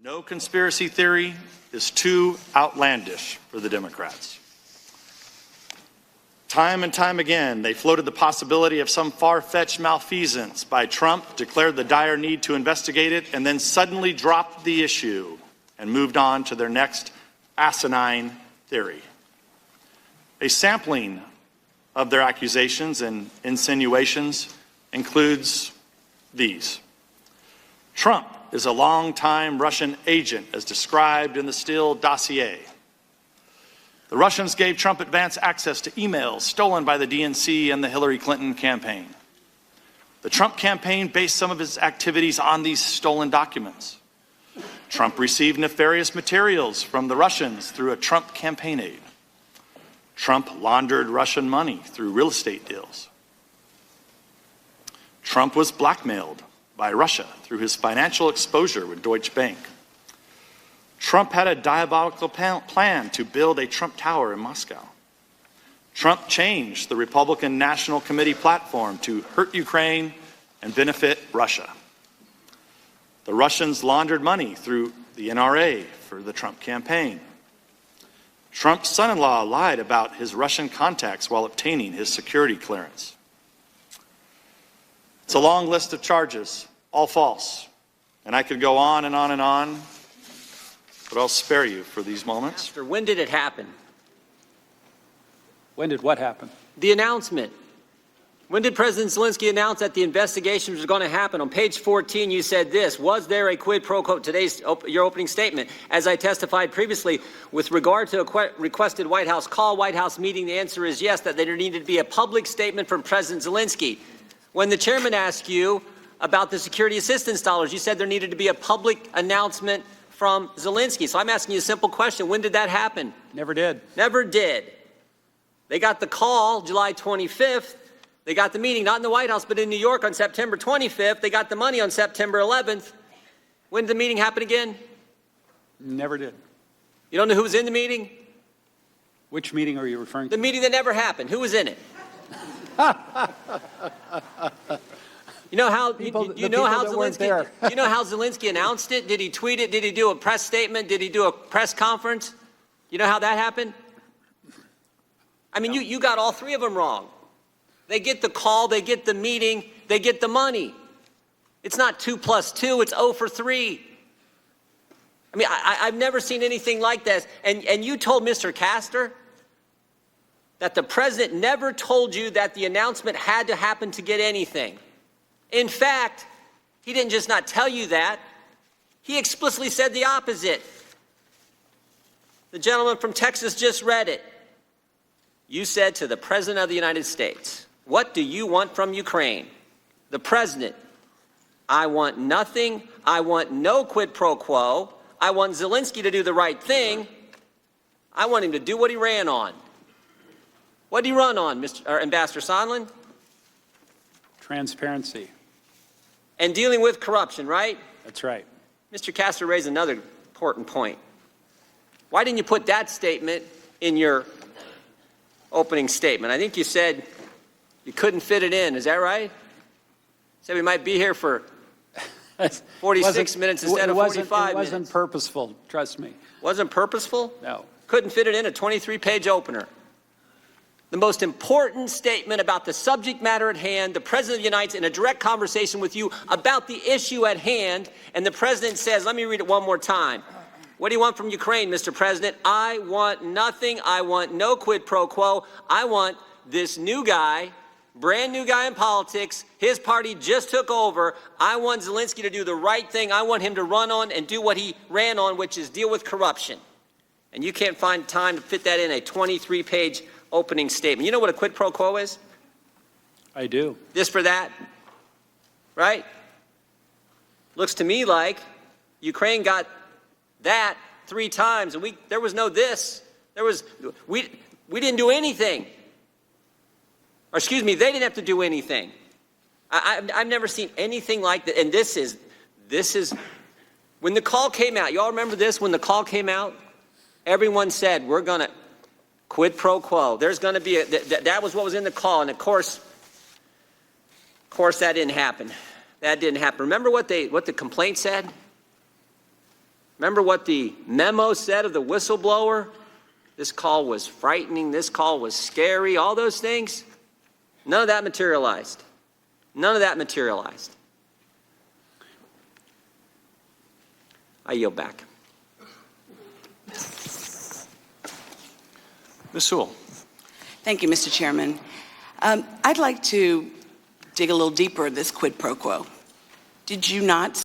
No conspiracy theory is too outlandish for the Democrats. Time and time again, they floated the possibility of some far-fetched malfeasance by Trump, declared the dire need to investigate it, and then suddenly dropped the issue and moved on to their next asinine theory. A sampling of their accusations and insinuations includes these. Trump is a longtime Russian agent, as described in the Steele dossier. The Russians gave Trump advance access to emails stolen by the DNC and the Hillary Clinton campaign. The Trump campaign based some of its activities on these stolen documents. Trump received nefarious materials from the Russians through a Trump campaign aide. Trump laundered Russian money through real estate deals. Trump was blackmailed by Russia through his financial exposure with Deutsche Bank. Trump had a diabolical plan to build a Trump Tower in Moscow. Trump changed the Republican National Committee platform to hurt Ukraine and benefit Russia. The Russians laundered money through the NRA for the Trump campaign. Trump's son-in-law lied about his Russian contacts while obtaining his security clearance. It's a long list of charges, all false. And I could go on and on and on, but I'll spare you for these moments. Pastor, when did it happen? When did what happen? The announcement. When did President Zelensky announce that the investigation was going to happen? On page 14, you said this: was there a quid pro quo? Today's your opening statement. As I testified previously, with regard to a requested White House call, White House meeting, the answer is yes, that there needed to be a public statement from President Zelensky. When the chairman asked you about the security assistance dollars, you said there needed to be a public announcement from Zelensky. So I'm asking you a simple question. When did that happen? Never did. Never did. They got the call July 25th. They got the meeting, not in the White House, but in New York on September 25th. They got the money on September 11th. When did the meeting happen again? Never did. You don't know who was in the meeting? Which meeting are you referring to? The meeting that never happened. Who was in it? You know how you know how Zelensky announced it? Did he tweet it? Did he do a press statement? Did he do a press conference? You know how that happened? I mean, you got all three of them wrong. They get the call, they get the meeting, they get the money. It's not 2 + 2, it's 0 for 3. I mean, I've never seen anything like this. And you told Mr. Castor that the president never told you that the announcement had to happen to get anything. In fact, he didn't just not tell you that, he explicitly said the opposite. The gentleman from Texas just read it. You said to the President of the United States, "What do you want from Ukraine?" The President, "I want nothing. I want no quid pro quo. I want Zelensky to do the right thing. I want him to do what he ran on." What did he run on, Ambassador Sondland? Transparency. And dealing with corruption, right? That's right. Mr. Castor raised another important point. Why didn't you put that statement in your opening statement? I think you said you couldn't fit it in. Is that right? Said we might be here for 46 minutes instead of 45 minutes. It wasn't purposeful, trust me. Wasn't purposeful? No. Couldn't fit it in a 23-page opener. The most important statement about the subject matter at hand, the President of the United States in a direct conversation with you about the issue at hand, and the President says, let me read it one more time. What do you want from Ukraine, Mr. President? I want nothing. I want no quid pro quo. I want this new guy, brand new guy in politics. His party just took over. I want Zelensky to do the right thing. I want him to run on and do what he ran on, which is deal with corruption. And you can't find time to fit that in a 23-page opening statement. You know what a quid pro quo is? I do. This for that, right? Looks to me like Ukraine got that 3 times, and there was no this. We didn't do anything. Or excuse me, they didn't have to do anything. I've never seen anything like that. And this is when the call came out. Y'all remember this? When the call came out, everyone said we're gonna quid pro quo. There's going to be that was what was in the call, and of course that didn't happen. That didn't happen. Remember what the complaint said? Remember what the memo said of the whistleblower? This call was frightening. This call was scary. All those things. None of that materialized. None of that materialized. I yield back. Ms. Sewell. Thank you, Mr. Chairman. I'd like to dig a little deeper in this quid pro quo. Did you not